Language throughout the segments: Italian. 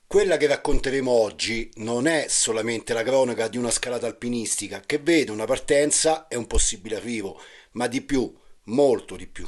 Quella che racconteremo oggi non è solamente la cronaca di una scalata alpinistica che vede una partenza e un possibile arrivo, ma di più, molto di più.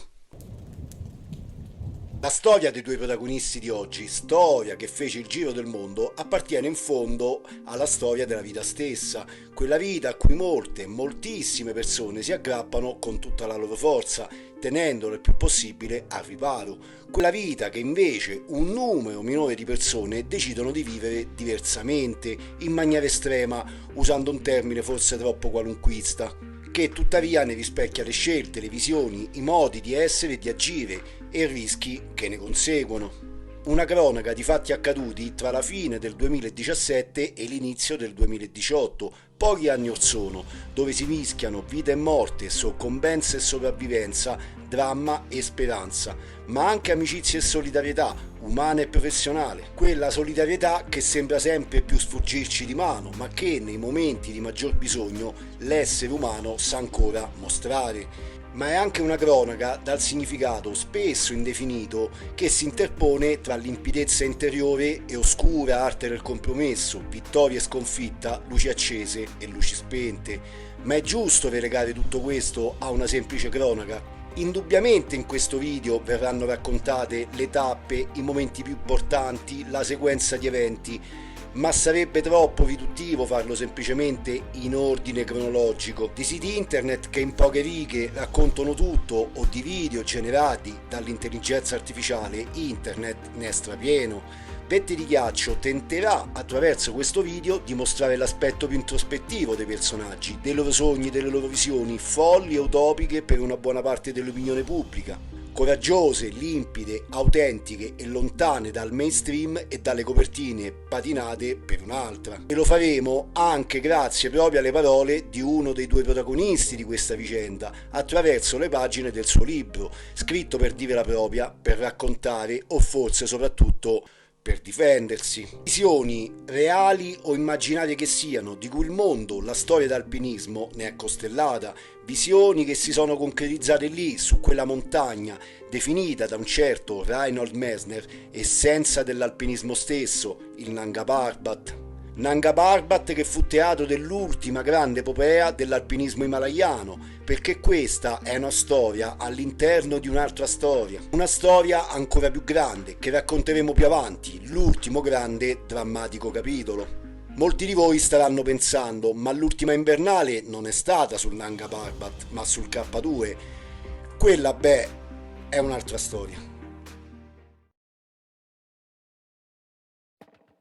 La storia dei due protagonisti di oggi, storia che fece il giro del mondo, appartiene in fondo alla storia della vita stessa, quella vita a cui moltissime persone si aggrappano con tutta la loro forza, tenendola il più possibile al riparo. Quella vita che invece un numero minore di persone decidono di vivere diversamente, in maniera estrema, usando un termine forse troppo qualunquista, che tuttavia ne rispecchia le scelte, le visioni, i modi di essere e di agire e i rischi che ne conseguono. Una cronaca di fatti accaduti tra la fine del 2017 e l'inizio del 2018, pochi anni or sono, dove si mischiano vita e morte, soccombenza e sopravvivenza, dramma e speranza, ma anche amicizia e solidarietà, umana e professionale. Quella solidarietà che sembra sempre più sfuggirci di mano, ma che nei momenti di maggior bisogno l'essere umano sa ancora mostrare. Ma è anche una cronaca dal significato spesso indefinito che si interpone tra limpidezza interiore e oscura arte del compromesso, vittoria e sconfitta, luci accese e luci spente. Ma è giusto relegare tutto questo a una semplice cronaca? Indubbiamente in questo video verranno raccontate le tappe, i momenti più importanti, la sequenza di eventi, ma sarebbe troppo riduttivo farlo semplicemente in ordine cronologico, di siti internet che in poche righe raccontano tutto o di video generati dall'intelligenza artificiale. Internet ne è strapieno. Vette di Ghiaccio tenterà attraverso questo video di mostrare l'aspetto più introspettivo dei personaggi, dei loro sogni, delle loro visioni, folli e utopiche per una buona parte dell'opinione pubblica, coraggiose, limpide, autentiche e lontane dal mainstream e dalle copertine patinate per un'altra. E lo faremo anche grazie proprio alle parole di uno dei due protagonisti di questa vicenda, attraverso le pagine del suo libro, scritto per dire la propria, per raccontare o forse soprattutto per difendersi. Visioni reali o immaginarie che siano, di cui il mondo, la storia d'alpinismo ne è costellata, visioni che si sono concretizzate lì, su quella montagna, definita da un certo Reinhold Messner essenza dell'alpinismo stesso, il Nanga Parbat. Nanga Parbat che fu teatro dell'ultima grande epopea dell'alpinismo himalayano, perché questa è una storia all'interno di un'altra storia, una storia ancora più grande che racconteremo più avanti, l'ultimo grande drammatico capitolo. Molti di voi staranno pensando, ma l'ultima invernale non è stata sul Nanga Parbat, ma sul K2. Quella, è un'altra storia.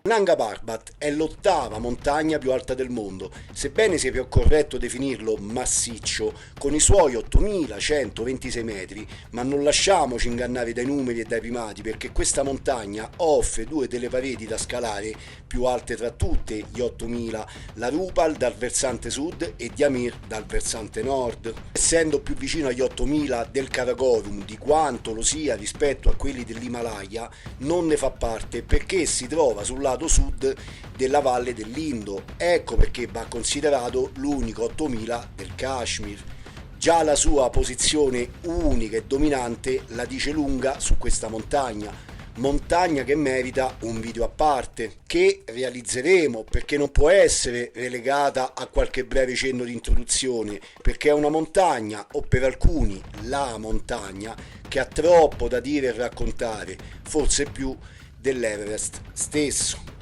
Nanga Parbat è l'ottava montagna più alta del mondo, sebbene sia più corretto definirlo massiccio, con i suoi 8126 metri, ma non lasciamoci ingannare dai numeri e dai primati, perché questa montagna offre due delle pareti da scalare più alte tra tutte, gli 8000, la Rupal dal versante sud e Diamir dal versante nord. Essendo più vicino agli 8000 del Karakorum di quanto lo sia rispetto a quelli dell'Himalaya, non ne fa parte perché si trova sul lato sud della valle dell'Indo. Ecco perché va considerato l'unico 8000 del Kashmir. Già la sua posizione unica e dominante la dice lunga su questa montagna che merita un video a parte, che realizzeremo perché non può essere relegata a qualche breve cenno di introduzione, perché è una montagna, o per alcuni la montagna, che ha troppo da dire e raccontare, forse più dell'Everest stesso.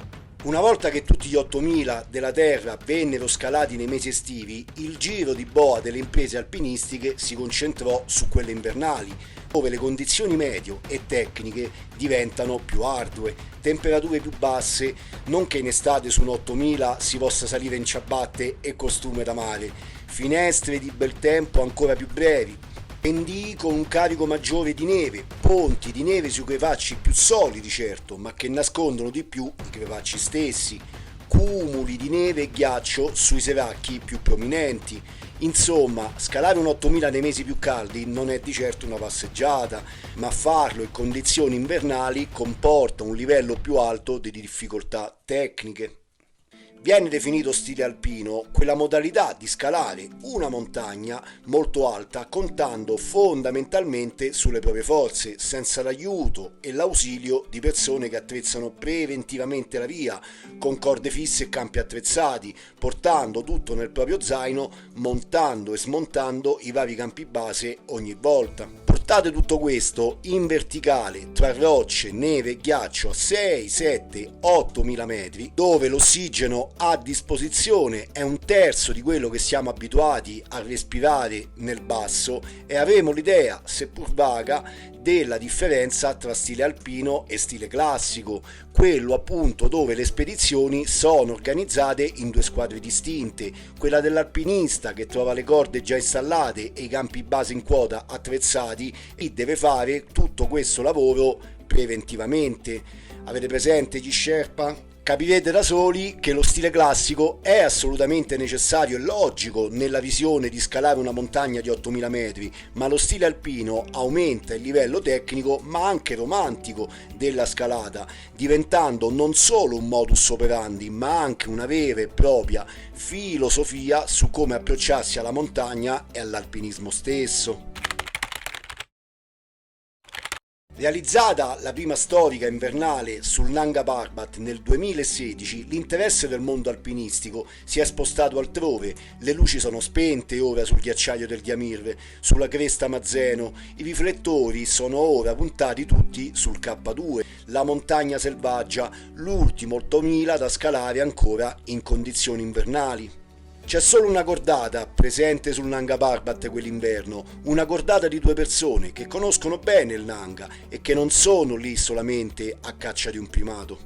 Una volta che tutti gli 8000 della Terra vennero scalati nei mesi estivi, il giro di boa delle imprese alpinistiche si concentrò su quelle invernali, dove le condizioni meteo e tecniche diventano più ardue, temperature più basse, non che in estate su un 8000 si possa salire in ciabatte e costume da mare, finestre di bel tempo ancora più brevi, pendii con un carico maggiore di neve, ponti di neve sui crepacci più solidi certo, ma che nascondono di più i crepacci stessi, cumuli di neve e ghiaccio sui seracchi più prominenti. Insomma, scalare un 8000 nei mesi più caldi non è di certo una passeggiata, ma farlo in condizioni invernali comporta un livello più alto di difficoltà tecniche. Viene definito stile alpino quella modalità di scalare una montagna molto alta contando fondamentalmente sulle proprie forze, senza l'aiuto e l'ausilio di persone che attrezzano preventivamente la via, con corde fisse e campi attrezzati, portando tutto nel proprio zaino, montando e smontando i vari campi base ogni volta. Portate tutto questo in verticale tra rocce, neve e ghiaccio a 6, 7, 8.000 metri, dove l'ossigeno a disposizione è un terzo di quello che siamo abituati a respirare nel basso, e avremo l'idea, seppur vaga, della differenza tra stile alpino e stile classico, quello appunto dove le spedizioni sono organizzate in due squadre distinte, quella dell'alpinista che trova le corde già installate e i campi base in quota attrezzati e deve fare tutto questo lavoro preventivamente. Avete presente gli Sherpa? Capirete da soli che lo stile classico è assolutamente necessario e logico nella visione di scalare una montagna di 8.000 metri, ma lo stile alpino aumenta il livello tecnico ma anche romantico della scalata, diventando non solo un modus operandi ma anche una vera e propria filosofia su come approcciarsi alla montagna e all'alpinismo stesso. Realizzata la prima storica invernale sul Nanga Parbat nel 2016, l'interesse del mondo alpinistico si è spostato altrove. Le luci sono spente ora sul ghiacciaio del Diamir, sulla cresta Mazzeno, i riflettori sono ora puntati tutti sul K2, la montagna selvaggia, l'ultimo 8000 da scalare ancora in condizioni invernali. C'è solo una cordata presente sul Nanga Parbat quell'inverno, una cordata di 2 persone che conoscono bene il Nanga e che non sono lì solamente a caccia di un primato.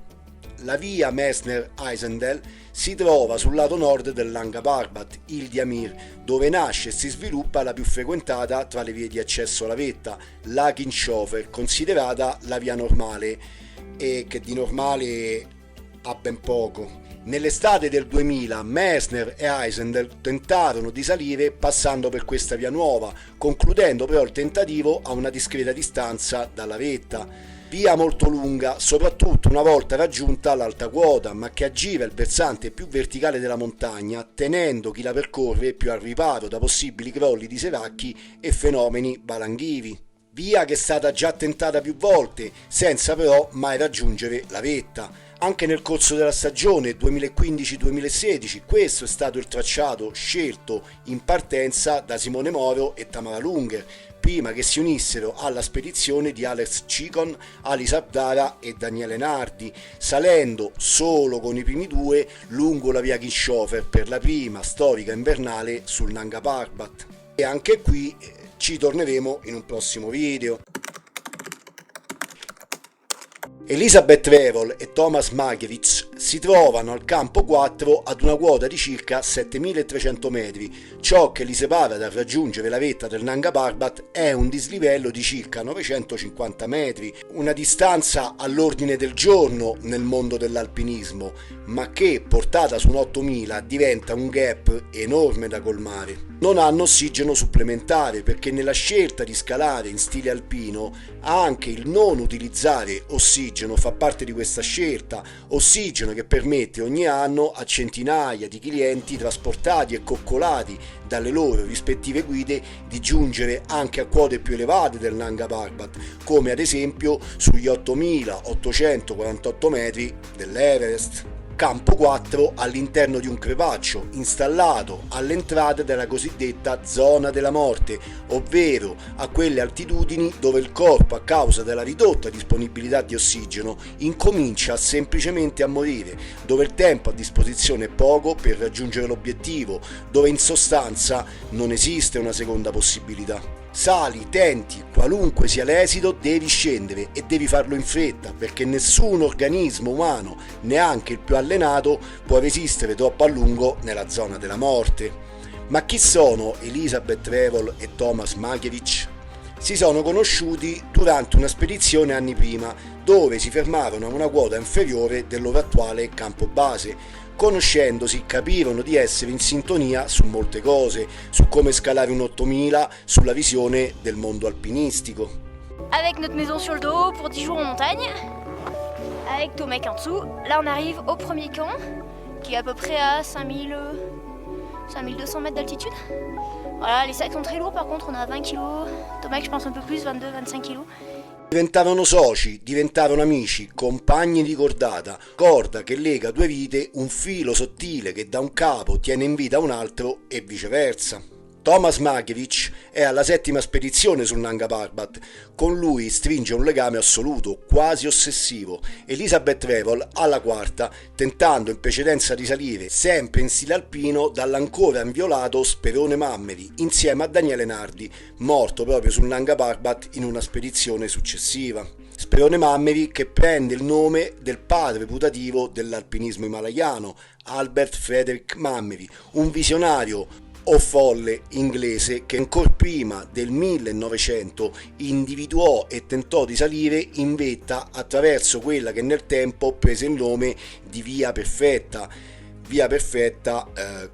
La via Messner-Eisendel si trova sul lato nord del Nanga Parbat, il Diamir, dove nasce e si sviluppa la più frequentata tra le vie di accesso alla vetta, la Kinshofer, considerata la via normale e che di normale ha ben poco. Nell'estate del 2000 Messner e Eisendel tentarono di salire passando per questa via nuova, concludendo però il tentativo a una discreta distanza dalla vetta. Via molto lunga, soprattutto una volta raggiunta l'alta quota, ma che aggira il versante più verticale della montagna, tenendo chi la percorre più al riparo da possibili crolli di seracchi e fenomeni valanghivi. Via che è stata già tentata più volte, senza però mai raggiungere la vetta. Anche nel corso della stagione 2015-2016 questo è stato il tracciato scelto in partenza da Simone Moro e Tamara Lunger, prima che si unissero alla spedizione di Alex Cicon, Alice Abdara e Daniele Nardi, salendo solo con i primi 2 lungo la via Kinshofer per la prima storica invernale sul Nanga Parbat. E anche qui ci torneremo in un prossimo video. Elisabeth Revoll e Thomas Magevich si trovano al campo 4 ad una quota di circa 7.300 metri. Ciò che li separa dal raggiungere la vetta del Nanga Parbat è un dislivello di circa 950 metri, una distanza all'ordine del giorno nel mondo dell'alpinismo, ma che portata su un 8.000 diventa un gap enorme da colmare. Non hanno ossigeno supplementare perché nella scelta di scalare in stile alpino anche il non utilizzare ossigeno fa parte di questa scelta, ossigeno che permette ogni anno a centinaia di clienti trasportati e coccolati dalle loro rispettive guide di giungere anche a quote più elevate del Nanga Parbat, come ad esempio sugli 8.848 metri dell'Everest. Campo 4 all'interno di un crepaccio installato all'entrata della cosiddetta zona della morte, ovvero a quelle altitudini dove il corpo, a causa della ridotta disponibilità di ossigeno, incomincia semplicemente a morire, dove il tempo a disposizione è poco per raggiungere l'obiettivo, dove in sostanza non esiste una seconda possibilità. Sali, tenti, qualunque sia l'esito, devi scendere e devi farlo in fretta, perché nessun organismo umano, neanche il più allenato, può resistere troppo a lungo nella zona della morte. Ma chi sono Elisabeth Revoll e Thomas Magevich? Si sono conosciuti durante una spedizione anni prima, dove si fermarono a una quota inferiore del loro attuale campo base. Conoscendosi capirono di essere in sintonia su molte cose, su come scalare un 8000, sulla visione del mondo alpinistico. Avec notre maison sur le dos pour 10 jours en montagne, avec Tomek en dessous. Là on arrive au premier camp, qui est à peu près à 5200 mètres d'altitude. Voilà, les sacs sont très lourds, par contre on a 20 kilos. Tomek je pense un peu plus, 22-25 kilos. Diventavano soci, diventavano amici, compagni di cordata, corda che lega due vite, un filo sottile che da un capo tiene in vita un altro e viceversa. Thomas Markiewicz è alla 7ª spedizione sul Nanga Parbat, con lui stringe un legame assoluto, quasi ossessivo. Elisabeth Revel alla 4ª, tentando in precedenza di salire, sempre in stile alpino, dall'ancora inviolato Sperone Mammeri, insieme a Daniele Nardi, morto proprio sul Nanga Parbat in una spedizione successiva. Sperone Mammeri che prende il nome del padre putativo dell'alpinismo himalayano, Albert Frederick Mammeri, un visionario o folle inglese che ancor prima del 1900 individuò e tentò di salire in vetta attraverso quella che nel tempo prese il nome di Via Perfetta,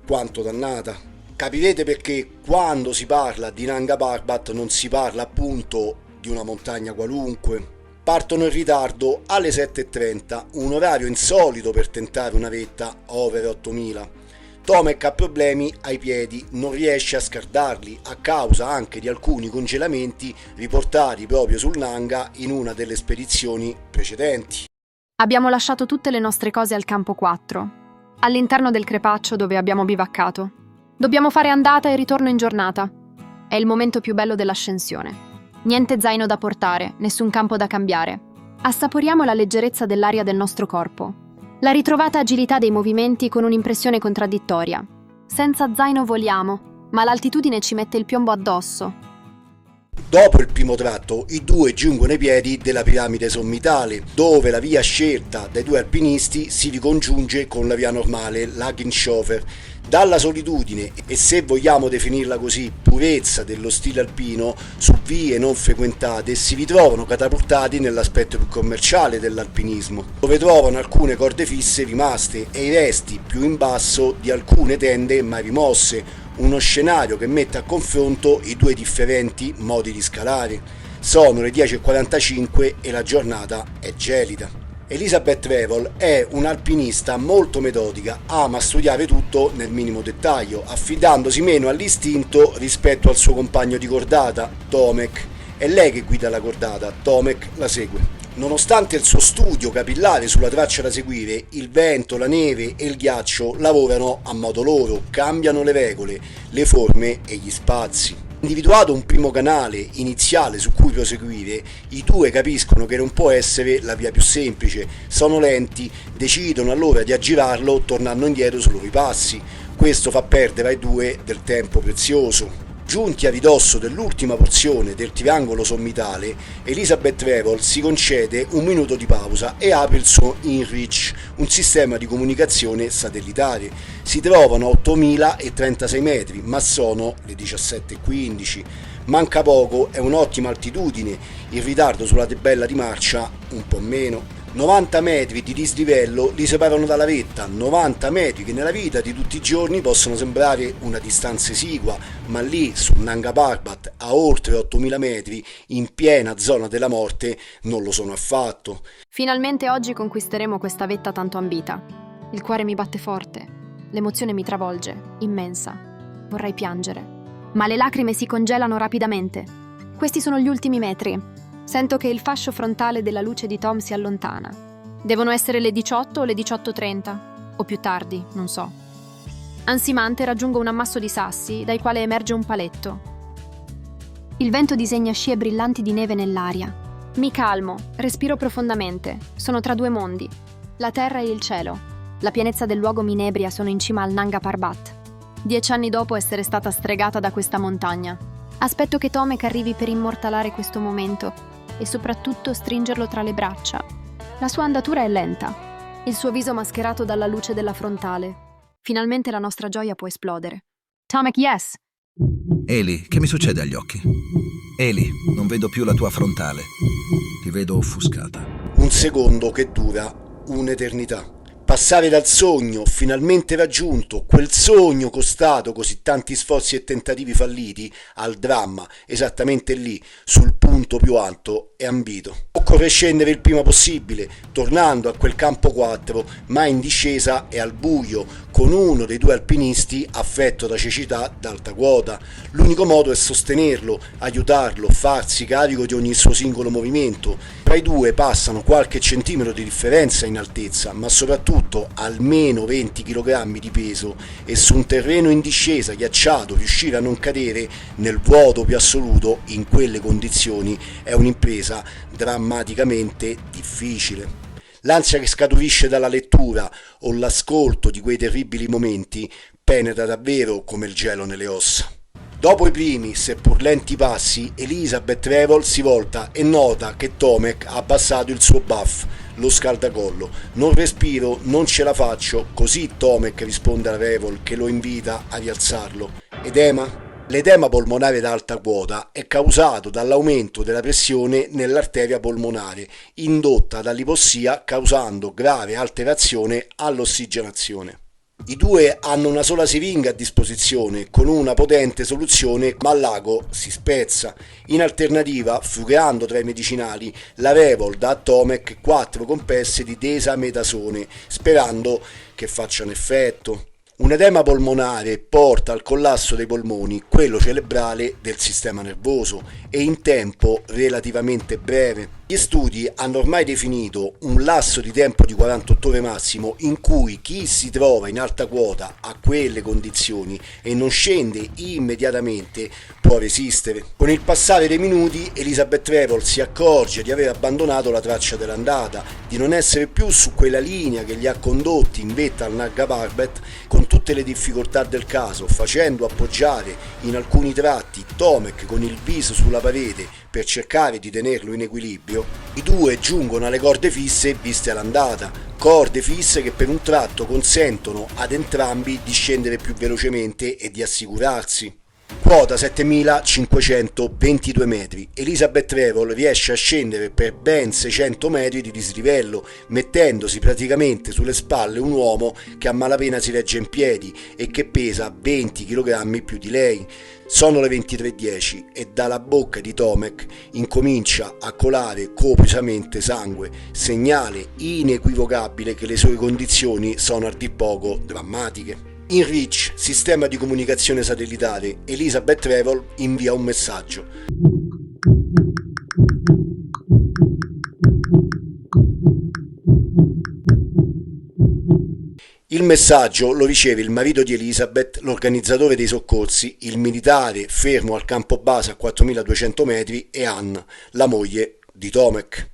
quanto dannata. Capirete perché quando si parla di Nanga Parbat non si parla appunto di una montagna qualunque. Partono in ritardo alle 7:30, un orario insolito per tentare una vetta over 8000. Tomek ha problemi ai piedi, non riesce a scardarli a causa anche di alcuni congelamenti riportati proprio sul Nanga in una delle spedizioni precedenti. Abbiamo lasciato tutte le nostre cose al campo 4, all'interno del crepaccio dove abbiamo bivaccato. Dobbiamo fare andata e ritorno in giornata. È il momento più bello dell'ascensione. Niente zaino da portare, nessun campo da cambiare. Assaporiamo la leggerezza dell'aria del nostro corpo. La ritrovata agilità dei movimenti con un'impressione contraddittoria. Senza zaino voliamo, ma l'altitudine ci mette il piombo addosso. Dopo il primo tratto, i due giungono ai piedi della piramide sommitale, dove la via scelta dai due alpinisti si ricongiunge con la via normale, l'Haginshofer. Dalla solitudine e, se vogliamo definirla così, purezza dello stile alpino, su vie non frequentate si ritrovano catapultati nell'aspetto più commerciale dell'alpinismo, dove trovano alcune corde fisse rimaste e i resti più in basso di alcune tende mai rimosse, uno scenario che mette a confronto i due differenti modi di scalare. Sono le 10:45 e la giornata è gelida. Elisabeth Revel è un'alpinista molto metodica, ama studiare tutto nel minimo dettaglio, affidandosi meno all'istinto rispetto al suo compagno di cordata, Tomek. È lei che guida la cordata, Tomek la segue. Nonostante il suo studio capillare sulla traccia da seguire, il vento, la neve e il ghiaccio lavorano a modo loro, cambiano le regole, le forme e gli spazi. Individuato un primo canale iniziale su cui proseguire, i due capiscono che non può essere la via più semplice, sono lenti, decidono allora di aggirarlo tornando indietro sui loro passi. Questo fa perdere ai due del tempo prezioso. Giunti a ridosso dell'ultima porzione del triangolo sommitale, Elisabeth Revel si concede un minuto di pausa e apre il suo InReach, un sistema di comunicazione satellitare. Si trovano a 8036 metri, ma sono le 17:15. Manca poco, è un'ottima altitudine, il ritardo sulla tabella di marcia un po' meno. 90 metri di dislivello li separano dalla vetta, 90 metri che nella vita di tutti i giorni possono sembrare una distanza esigua, ma lì sul Nanga Parbat a oltre 8000 metri, in piena zona della morte, non lo sono affatto. Finalmente oggi conquisteremo questa vetta tanto ambita. Il cuore mi batte forte, l'emozione mi travolge, immensa. Vorrei piangere, ma le lacrime si congelano rapidamente. Questi sono gli ultimi metri. Sento che il fascio frontale della luce di Tom si allontana. Devono essere le 18 o le 18:30, o più tardi, non so. Ansimante raggiungo un ammasso di sassi dai quale emerge un paletto. Il vento disegna scie brillanti di neve nell'aria. Mi calmo, respiro profondamente. Sono tra due mondi, la terra e il cielo. La pienezza del luogo mi inebria, sono in cima al Nanga Parbat. 10 anni dopo essere stata stregata da questa montagna. Aspetto che Tomek arrivi per immortalare questo momento e soprattutto stringerlo tra le braccia. La sua andatura è lenta, il suo viso mascherato dalla luce della frontale. Finalmente la nostra gioia può esplodere. Tomek, yes! Eli, che mi succede agli occhi? Eli, non vedo più la tua frontale. Ti vedo offuscata. Un secondo che dura un'eternità. Passare dal sogno finalmente raggiunto, quel sogno costato così tanti sforzi e tentativi falliti, al dramma, esattamente lì, sul punto più alto, e ambito. Occorre scendere il prima possibile, tornando a quel campo 4, ma in discesa e al buio, con uno dei due alpinisti affetto da cecità d'alta quota. L'unico modo è sostenerlo, aiutarlo, farsi carico di ogni suo singolo movimento. Tra i due passano qualche centimetro di differenza in altezza, ma soprattutto almeno 20 kg di peso, e su un terreno in discesa ghiacciato riuscire a non cadere nel vuoto più assoluto in quelle condizioni è un'impresa drammaticamente difficile. L'ansia che scaturisce dalla lettura o l'ascolto di quei terribili momenti penetra davvero come il gelo nelle ossa. Dopo i primi, seppur lenti passi, Elizabeth Trevor si volta e nota che Tomek ha abbassato il suo buff, lo scaldacollo. Non respiro, non ce la faccio, così Tomek risponde a Trevor, che lo invita a rialzarlo. Edema? L'edema polmonare da alta quota è causato dall'aumento della pressione nell'arteria polmonare, indotta dall'ipossia, causando grave alterazione all'ossigenazione. I due hanno una sola siringa a disposizione con una potente soluzione, ma l'ago si spezza. In alternativa, frugando tra i medicinali, la Revol dà a Tomek 4 compresse di desametasone, sperando che facciano effetto. Un edema polmonare porta al collasso dei polmoni, quello cerebrale del sistema nervoso, e in tempo relativamente breve. Gli studi hanno ormai definito un lasso di tempo di 48 ore massimo in cui chi si trova in alta quota a quelle condizioni e non scende immediatamente può resistere. Con il passare dei minuti Elizabeth Trevor si accorge di aver abbandonato la traccia dell'andata, di non essere più su quella linea che li ha condotti in vetta al Nanga Parbat, con tutte le difficoltà del caso, facendo appoggiare in alcuni tratti Tomek con il viso sulla parete per cercare di tenerlo in equilibrio. I due giungono alle corde fisse viste all'andata, corde fisse che per un tratto consentono ad entrambi di scendere più velocemente e di assicurarsi. Quota 7522 metri. Elizabeth Trevor riesce a scendere per ben 600 metri di dislivello, mettendosi praticamente sulle spalle un uomo che a malapena si regge in piedi e che pesa 20 kg più di lei. Sono le 23:10 e dalla bocca di Tomek incomincia a colare copiosamente sangue, segnale inequivocabile che le sue condizioni sono a dir poco drammatiche. In Reach, sistema di comunicazione satellitare, Elizabeth Trevor invia un messaggio. Il messaggio lo riceve il marito di Elizabeth, l'organizzatore dei soccorsi, il militare fermo al campo base a 4200 metri e Ann, la moglie di Tomek.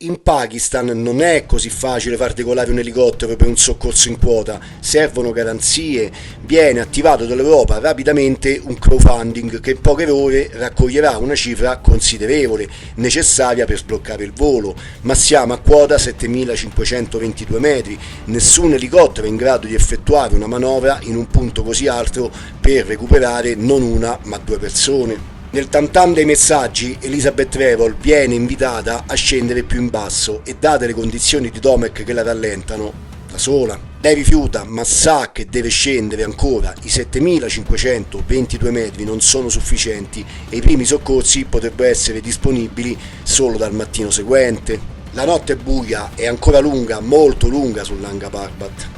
In Pakistan non è così facile far decolare un elicottero per un soccorso in quota, servono garanzie, viene attivato dall'Europa rapidamente un crowdfunding che in poche ore raccoglierà una cifra considerevole, necessaria per sbloccare il volo, ma siamo a quota 7522 metri, nessun elicottero è in grado di effettuare una manovra in un punto così alto per recuperare non una ma 2 persone. Nel tantam dei messaggi Elizabeth Trevor viene invitata a scendere più in basso e, date le condizioni di Tomek che la rallentano, da sola. Lei rifiuta, ma sa che deve scendere ancora, i 7522 metri non sono sufficienti e i primi soccorsi potrebbero essere disponibili solo dal mattino seguente. La notte è buia e ancora lunga, molto lunga sul Nanga Parbat.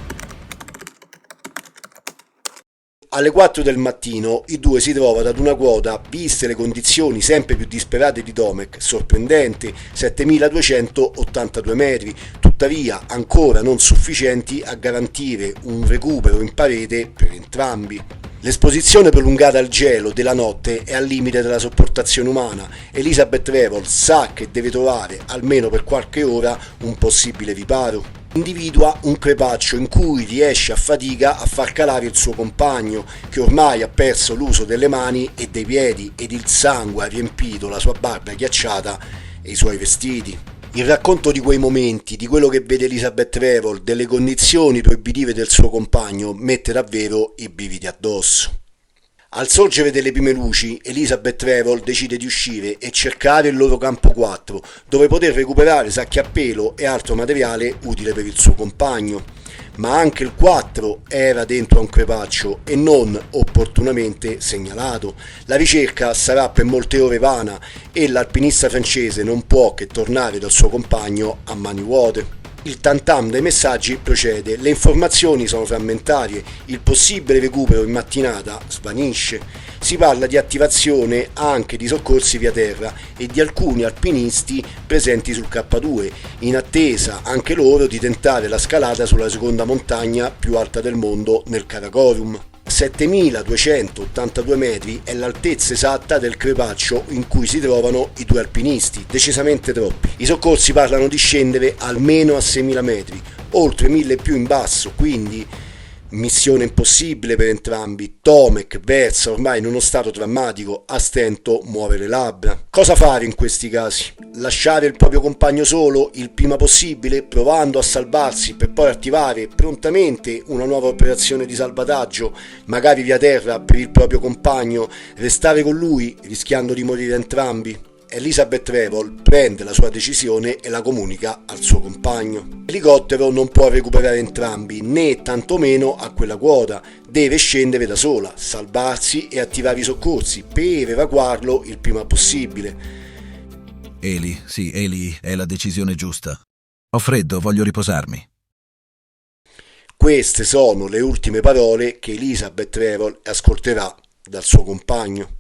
Alle 4 del mattino i due si trovano ad una quota, viste le condizioni sempre più disperate di Tomek, sorprendente, 7282 metri, tuttavia ancora non sufficienti a garantire un recupero in parete per entrambi. L'esposizione prolungata al gelo della notte è al limite della sopportazione umana. Elizabeth Trevor sa che deve trovare, almeno per qualche ora, un possibile riparo. Individua un crepaccio in cui riesce a fatica a far calare il suo compagno, che ormai ha perso l'uso delle mani e dei piedi ed il sangue ha riempito la sua barba ghiacciata e i suoi vestiti. Il racconto di quei momenti, di quello che vede Elizabeth Trevor, delle condizioni proibitive del suo compagno, mette davvero i brividi addosso. Al sorgere delle prime luci, Elizabeth Trevor decide di uscire e cercare il loro campo 4, dove poter recuperare sacchi a pelo e altro materiale utile per il suo compagno. ma anche il 4 era dentro a un crepaccio e non opportunamente segnalato. La ricerca sarà per molte ore vana e l'alpinista francese non può che tornare dal suo compagno a mani vuote. Il tantam dei messaggi procede, le informazioni sono frammentarie, il possibile recupero in mattinata svanisce. Si parla di attivazione anche di soccorsi via terra e di alcuni alpinisti presenti sul K2, in attesa anche loro di tentare la scalata sulla seconda montagna più alta del mondo nel Karakorum. 7.282 metri è l'altezza esatta del crepaccio in cui si trovano i due alpinisti, decisamente troppi. I soccorsi parlano di scendere almeno a 6.000 metri, oltre 1.000 più in basso, quindi missione impossibile per entrambi. Tomek versa ormai in uno stato drammatico, a stento muove le labbra. Cosa fare in questi casi? Lasciare il proprio compagno solo il prima possibile, provando a salvarsi per poi attivare prontamente una nuova operazione di salvataggio, magari via terra per il proprio compagno, restare con lui rischiando di morire entrambi? Elizabeth Trevor prende la sua decisione e la comunica al suo compagno. L'elicottero non può recuperare entrambi, né tantomeno a quella quota, deve scendere da sola, salvarsi e attivare i soccorsi per evacuarlo il prima possibile. Eli, sì, Eli, è la decisione giusta. Ho freddo, voglio riposarmi. Queste sono le ultime parole che Elizabeth Trevor ascolterà dal suo compagno.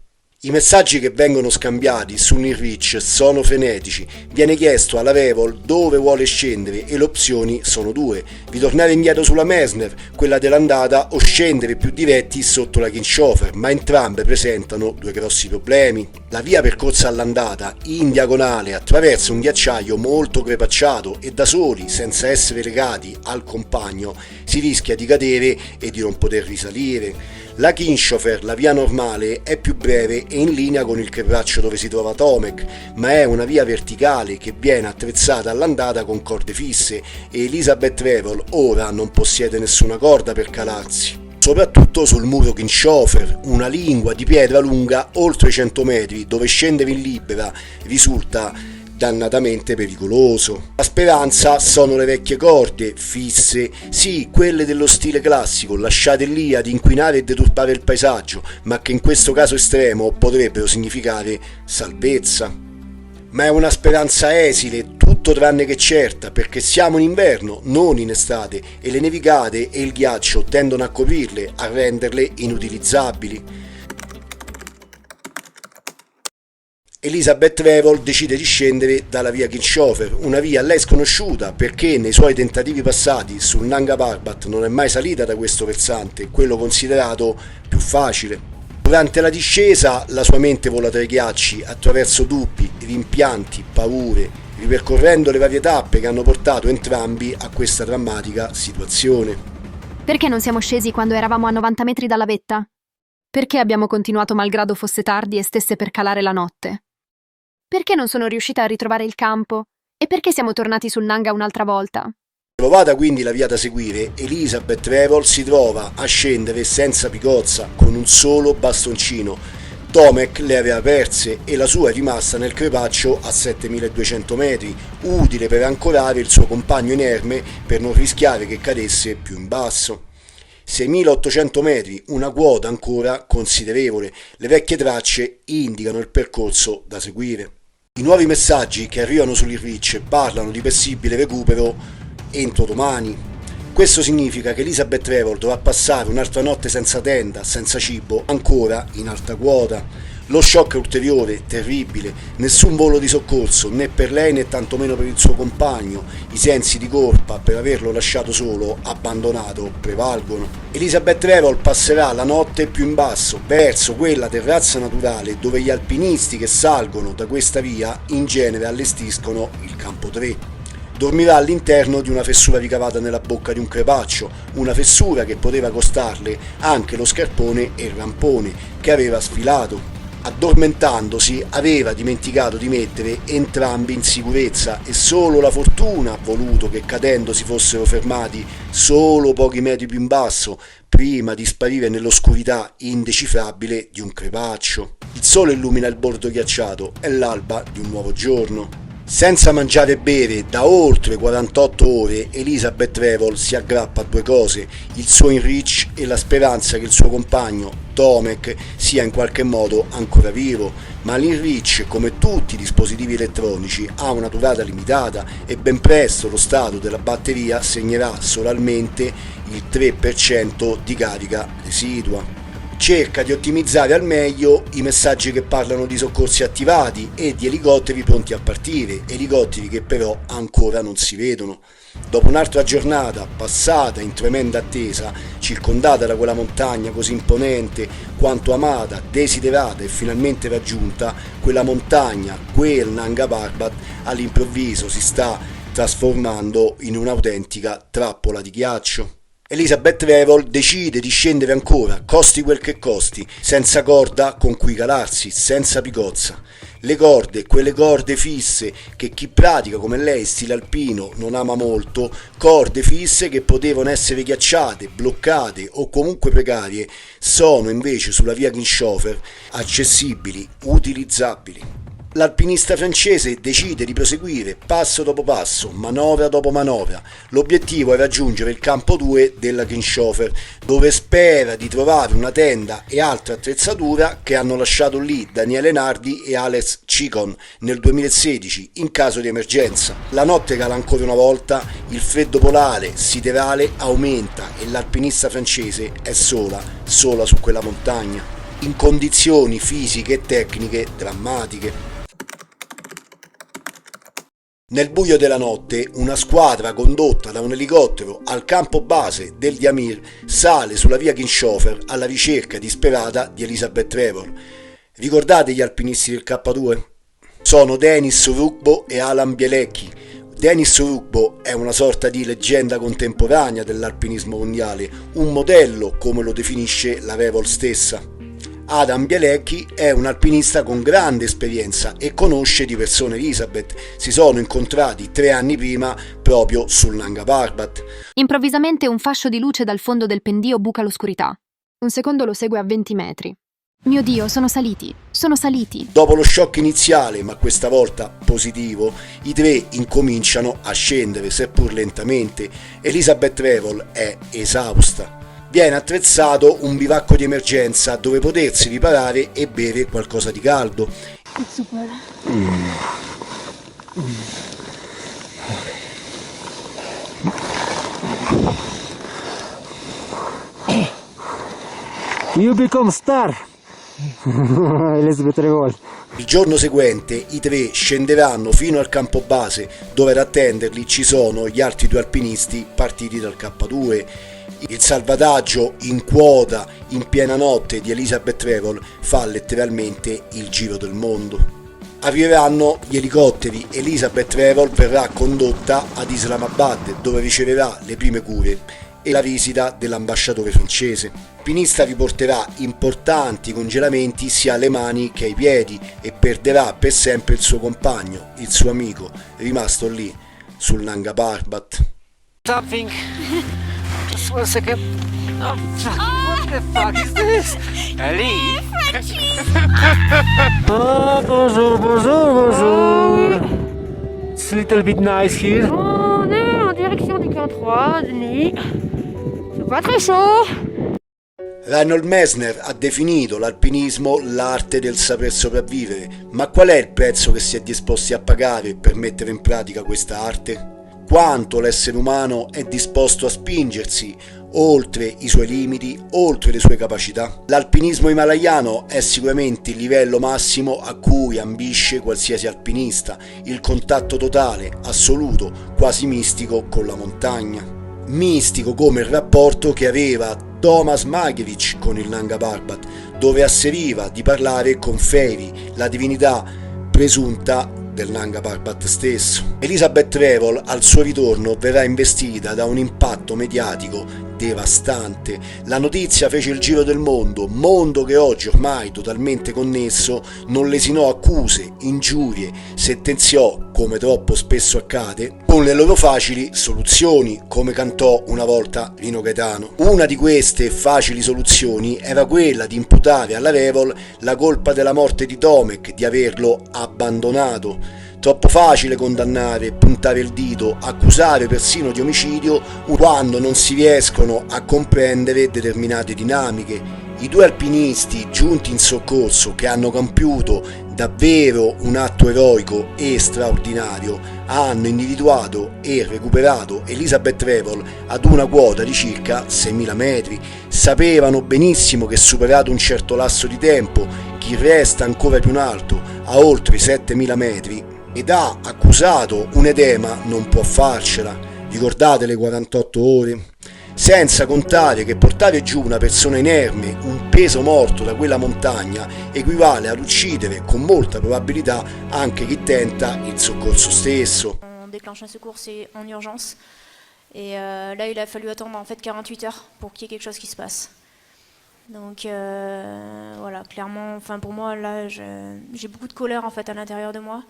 I messaggi che vengono scambiati su Near Reach sono frenetici, viene chiesto alla Revel dove vuole scendere e le opzioni sono due: ritornare indietro sulla Mesner, quella dell'andata, o scendere più diretti sotto la Kinshofer, ma entrambe presentano due grossi problemi. La via percorsa all'andata, in diagonale, attraverso un ghiacciaio molto crepacciato e da soli, senza essere legati al compagno, si rischia di cadere e di non poter risalire. La Kinshofer, la via normale, è più breve e in linea con il crepaccio dove si trova Tomek, ma è una via verticale che viene attrezzata all'andata con corde fisse e Elizabeth Trevor ora non possiede nessuna corda per calarsi. Soprattutto sul muro Kinshofer, una lingua di pietra lunga oltre 100 metri, dove scendere in libera risulta dannatamente pericoloso. La speranza sono le vecchie corde, fisse, sì, quelle dello stile classico, lasciate lì ad inquinare e deturpare il paesaggio, ma che in questo caso estremo potrebbero significare salvezza. Ma è una speranza esile, tutto tranne che certa, perché siamo in inverno, non in estate, e le nevicate e il ghiaccio tendono a coprirle, a renderle inutilizzabili. Elizabeth Trevor decide di scendere dalla via Kinshofer, una via a lei sconosciuta perché nei suoi tentativi passati sul Nanga Parbat non è mai salita da questo versante, quello considerato più facile. Durante la discesa la sua mente vola tra i ghiacci, attraverso dubbi, rimpianti, paure, ripercorrendo le varie tappe che hanno portato entrambi a questa drammatica situazione. Perché non siamo scesi quando eravamo a 90 metri dalla vetta? Perché abbiamo continuato malgrado fosse tardi e stesse per calare la notte? Perché non sono riuscita a ritrovare il campo? E perché siamo tornati sul Nanga un'altra volta? Trovata quindi la via da seguire, Elizabeth Trevor si trova a scendere senza picozza, con un solo bastoncino. Tomek le aveva perse e la sua è rimasta nel crepaccio a 7.200 metri, utile per ancorare il suo compagno inerme per non rischiare che cadesse più in basso. 6.800 metri, una quota ancora considerevole, le vecchie tracce indicano il percorso da seguire. I nuovi messaggi che arrivano sull'Irreach parlano di possibile recupero entro domani. Questo significa che Elizabeth Trevor dovrà passare un'altra notte senza tenda, senza cibo, ancora in alta quota. Lo shock è ulteriore, terribile, nessun volo di soccorso, né per lei né tantomeno per il suo compagno. I sensi di colpa per averlo lasciato solo, abbandonato, prevalgono. Elizabeth Trevor passerà la notte più in basso, verso quella terrazza naturale dove gli alpinisti che salgono da questa via in genere allestiscono il campo 3. Dormirà all'interno di una fessura ricavata nella bocca di un crepaccio, una fessura che poteva costarle anche lo scarpone e il rampone che aveva sfilato. Addormentandosi aveva dimenticato di mettere entrambi in sicurezza e solo la fortuna ha voluto che cadendo si fossero fermati solo pochi metri più in basso prima di sparire nell'oscurità indecifrabile di un crepaccio. Il sole illumina il bordo ghiacciato, è l'alba di un nuovo giorno. Senza mangiare e bere da oltre 48 ore, Elizabeth Trevor si aggrappa a due cose: il suo Heinrich e la speranza che il suo compagno, Tomek, sia in qualche modo ancora vivo. Ma l'Heinrich, come tutti i dispositivi elettronici, ha una durata limitata e ben presto lo stato della batteria segnerà solamente il 3% di carica residua. Cerca di ottimizzare al meglio i messaggi che parlano di soccorsi attivati e di elicotteri pronti a partire, elicotteri che però ancora non si vedono. Dopo un'altra giornata passata in tremenda attesa, circondata da quella montagna così imponente, quanto amata, desiderata e finalmente raggiunta, quella montagna, quel Nanga Parbat, all'improvviso si sta trasformando in un'autentica trappola di ghiaccio. Elizabeth Trevor decide di scendere ancora, costi quel che costi, senza corda con cui calarsi, senza picozza. Le corde, quelle corde fisse che chi pratica come lei stile alpino non ama molto, corde fisse che potevano essere ghiacciate, bloccate o comunque precarie, sono invece sulla via Kinshofer accessibili, utilizzabili. L'alpinista francese decide di proseguire passo dopo passo, manovra dopo manovra. L'obiettivo è raggiungere il campo 2 della Kinshofer, dove spera di trovare una tenda e altra attrezzatura che hanno lasciato lì Daniele Nardi e Alex Chicon nel 2016 in caso di emergenza. La notte cala ancora una volta, il freddo polare siderale aumenta e l'alpinista francese è sola su quella montagna, in condizioni fisiche e tecniche drammatiche. Nel buio della notte, una squadra condotta da un elicottero al campo base del Diamir sale sulla via Kinshofer alla ricerca disperata di Elizabeth Trevor. Ricordate gli alpinisti del K2? Sono Denis Rugbo e Alan Bielecki. Denis Rugbo è una sorta di leggenda contemporanea dell'alpinismo mondiale, un modello come lo definisce la Trevor stessa. Adam Bielecki è un alpinista con grande esperienza e conosce di persona Elizabeth. Si sono incontrati 3 anni prima proprio sul Nanga Parbat. Improvvisamente un fascio di luce dal fondo del pendio buca l'oscurità. Un secondo lo segue a 20 metri. Mio Dio, sono saliti! Dopo lo shock iniziale, ma questa volta positivo, i 3 incominciano a scendere, seppur lentamente. Elizabeth Trevor è esausta. Viene attrezzato un bivacco di emergenza dove potersi riparare e bere qualcosa di caldo. You become star. Elizabeth Trevor. Il giorno seguente i 3 scenderanno fino al campo base dove ad attenderli ci sono gli altri 2 alpinisti partiti dal K2. Il salvataggio in quota in piena notte di Elizabeth Trevor fa letteralmente il giro del mondo. Arriveranno gli elicotteri, Elizabeth Trevor verrà condotta ad Islamabad dove riceverà le prime cure e la visita dell'ambasciatore francese. L'alpinista riporterà importanti congelamenti sia alle mani che ai piedi e perderà per sempre il suo compagno, il suo amico, rimasto lì sul Nanga Parbat. Stopping. Just 1 second. Oh, fuck. What the fuck is this? Ali? Oh, bonjour. It's a little bit nice here. On est en direction du camp 3 de nuit. C'est pas très chaud. Reinhold Messner ha definito l'alpinismo l'arte del saper sopravvivere, ma qual è il prezzo che si è disposti a pagare per mettere in pratica questa arte? Quanto l'essere umano è disposto a spingersi oltre i suoi limiti, oltre le sue capacità? L'alpinismo himalayano è sicuramente il livello massimo a cui ambisce qualsiasi alpinista, il contatto totale, assoluto, quasi mistico con la montagna. Mistico come il rapporto che aveva Thomas Magevich con il Nanga Parbat, dove asseriva di parlare con Fairy, la divinità presunta del Nanga Parbat stesso. Elizabeth Trevor al suo ritorno verrà investita da un impatto mediatico devastante. La notizia fece il giro del mondo che oggi ormai totalmente connesso non lesinò accuse, ingiurie, sentenziò, come troppo spesso accade, con le loro facili soluzioni, come cantò una volta Rino Gaetano. Una di queste facili soluzioni era quella di imputare alla Trevor la colpa della morte di Tomek, di averlo abbandonato. Troppo facile condannare, puntare il dito, accusare persino di omicidio quando non si riescono a comprendere determinate dinamiche. I due alpinisti giunti in soccorso, che hanno compiuto davvero un atto eroico e straordinario, hanno individuato e recuperato Elizabeth Revol ad una quota di circa 6.000 metri. Sapevano benissimo che, superato un certo lasso di tempo, chi resta ancora più in alto, a oltre i 7.000 metri, ed ha accusato un edema, non può farcela. Ricordate le 48 ore? Senza contare che portare giù una persona inerme, un peso morto da quella montagna, equivale ad uccidere con molta probabilità anche chi tenta il soccorso stesso. On déclenche un secours en urgence et là il a fallu attendre en fait 48 heures pour qu'il y ait quelque chose qui se passe. Donc voilà, clairement, enfin pour moi là j'ai beaucoup de colère en fait à l'intérieur de moi.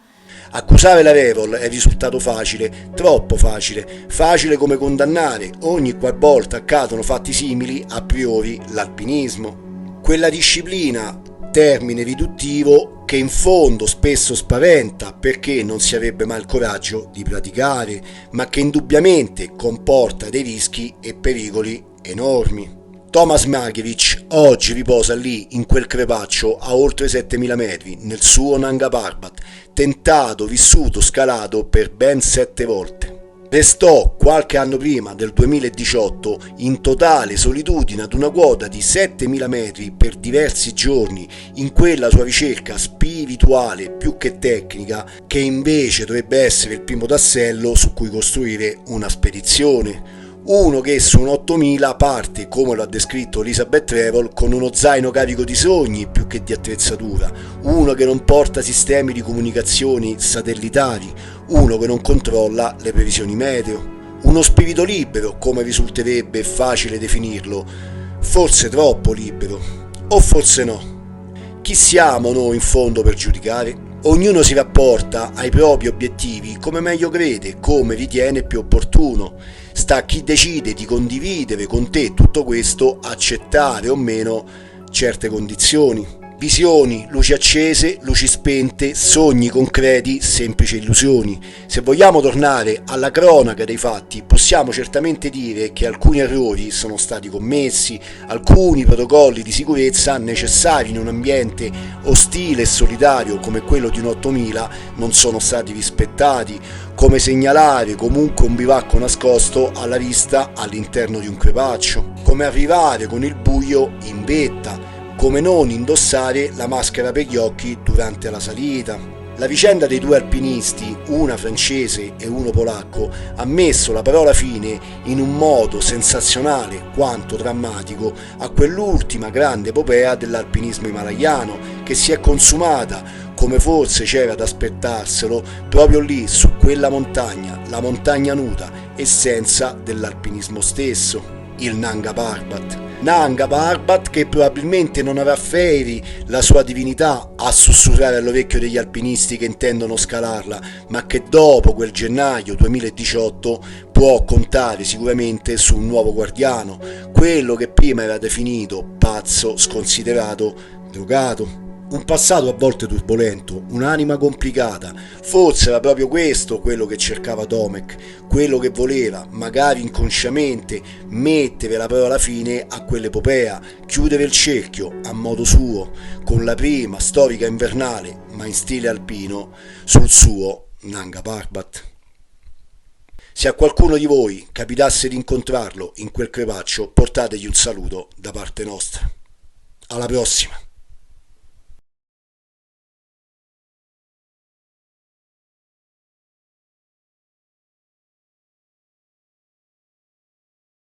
Accusare la Revol è risultato facile, troppo facile, facile come condannare ogni qualvolta accadono fatti simili a priori l'alpinismo. Quella disciplina, termine riduttivo, che in fondo spesso spaventa perché non si avrebbe mai il coraggio di praticare, ma che indubbiamente comporta dei rischi e pericoli enormi. Thomas Markievicz oggi riposa lì, in quel crepaccio a oltre 7.000 metri, nel suo Nanga Parbat, tentato, vissuto, scalato per ben 7 volte. Restò qualche anno prima, del 2018, in totale solitudine ad una quota di 7.000 metri per diversi giorni, in quella sua ricerca spirituale più che tecnica, che invece dovrebbe essere il primo tassello su cui costruire una spedizione. Uno che su un 8000 parte, come lo ha descritto Elizabeth Revol, con uno zaino carico di sogni più che di attrezzatura, uno che non porta sistemi di comunicazioni satellitari, uno che non controlla le previsioni meteo, uno spirito libero, come risulterebbe facile definirlo, forse troppo libero, o forse no. Chi siamo noi in fondo per giudicare? Ognuno si rapporta ai propri obiettivi come meglio crede, come ritiene più opportuno. Sta a chi decide di condividere con te tutto questo, accettare o meno certe condizioni. Visioni, luci accese, luci spente, sogni concreti, semplici illusioni. Se vogliamo tornare alla cronaca dei fatti, possiamo certamente dire che alcuni errori sono stati commessi, alcuni protocolli di sicurezza necessari in un ambiente ostile e solitario come quello di un 8000 non sono stati rispettati, come segnalare comunque un bivacco nascosto alla vista all'interno di un crepaccio, come arrivare con il buio in vetta, come non indossare la maschera per gli occhi durante la salita. La vicenda dei due alpinisti, una francese e uno polacco, ha messo la parola fine in un modo sensazionale quanto drammatico a quell'ultima grande epopea dell'alpinismo himalayano, che si è consumata, come forse c'era da aspettarselo, proprio lì su quella montagna, la montagna nuda, essenza dell'alpinismo stesso, il Nanga Parbat. Nanga Parbat che probabilmente non avrà Fairy, la sua divinità, a sussurrare all'orecchio degli alpinisti che intendono scalarla, ma che dopo quel gennaio 2018 può contare sicuramente su un nuovo guardiano, quello che prima era definito pazzo, sconsiderato, drogato. Un passato a volte turbolento, un'anima complicata, forse era proprio questo quello che cercava Tomek, quello che voleva, magari inconsciamente, mettere la parola fine a quell'epopea, chiudere il cerchio a modo suo, con la prima storica invernale, ma in stile alpino, sul suo Nanga Parbat. Se a qualcuno di voi capitasse di incontrarlo in quel crepaccio, portategli un saluto da parte nostra. Alla prossima!